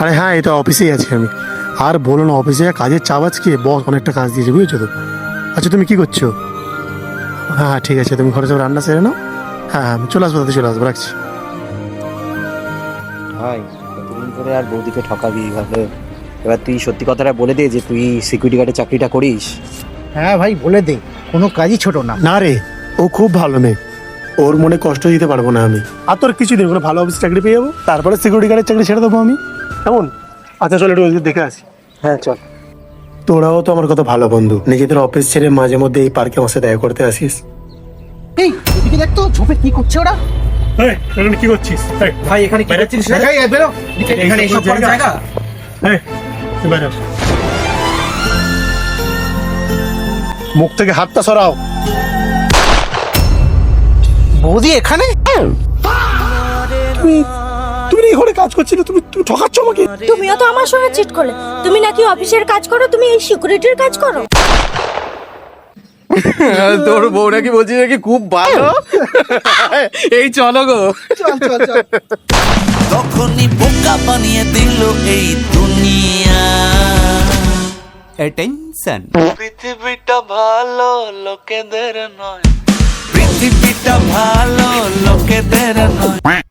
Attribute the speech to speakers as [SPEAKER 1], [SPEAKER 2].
[SPEAKER 1] আরে হ্যাঁ, এই তো অফিসেই আছি আমি। আর বলো না, অফিসে কাজের চাপ আজকে, বস অনেকটা কাজ দিয়েছে, বুঝেছো তো। আচ্ছা তুমি কি করছো? হ্যাঁ হ্যাঁ ঠিক আছে, তুমি ঘরে যাও, রান্না সেরে নাও। হ্যাঁ হ্যাঁ আমি চলে আসবো, তাতে চলে আসবো, রাখছি।
[SPEAKER 2] ভাই কতদিন ধরে আর বৌদিকে ঠকাবি এইভাবে? এবার তুই সত্যি কথাটা বলে দে যে তুই সিকিউরিটি গার্ডের চাকরিটা করিস।
[SPEAKER 3] হ্যাঁ ভাই বলে দে, কোনো কাজই ছোট না।
[SPEAKER 1] না রে, ও খুব ভালো মেয়ে, ওর মনে কষ্ট দিতে পারবো না আমি। আর তোর কিছুদিন কোনো ভালো অফিস চাকরি পেয়ে যাবো, তারপরে সিকিউরিটি গার্ডের চাকরি ছেড়ে দেবো আমি, কেমন? আচ্ছা চল একটু ওদিকে দেখে আসি।
[SPEAKER 2] হ্যাঁ চল।
[SPEAKER 1] তোরাও তো আমার কত ভালো বন্ধু, নিজেদের অফিস ছেড়ে মাঝে মধ্যে এই পার্কে আমার সাথে দেখা করতে আসিস।
[SPEAKER 3] এই এদিকে দেখ তো, ঝোপে কি করছে ওরা?
[SPEAKER 1] কি করছিস?
[SPEAKER 2] ভাই এখানে কি করছিস?
[SPEAKER 3] এই, এই, বেরো।
[SPEAKER 2] এখানে এসব করার জায়গা?
[SPEAKER 1] মুখ থেকে হাতটা সরাও।
[SPEAKER 3] বৌদি এখানে?
[SPEAKER 1] তুমি তুমি এই ঘরে কাজ করছিলে, তুমি তুমি ঠকাচ্ছ আমাকে।
[SPEAKER 4] তুমিও তো আমার সঙ্গে চিট করলে। তুমি নাকি অফিসের কাজ করো, তুমি এই সিকিউরিটির কাজ করো।
[SPEAKER 5] তোর বউ নাকি বলছি নাকি খুব ভালো। এই চলো গো।
[SPEAKER 3] চল চল চল।
[SPEAKER 6] তখনই বোকা বানিয়ে দিল এই দুনিয়া।
[SPEAKER 5] অ্যাটেনশন।
[SPEAKER 6] পৃথিবীটা ভালো লোকেদের নয়, পৃথিবীটা ভালো লোকেদের নয়।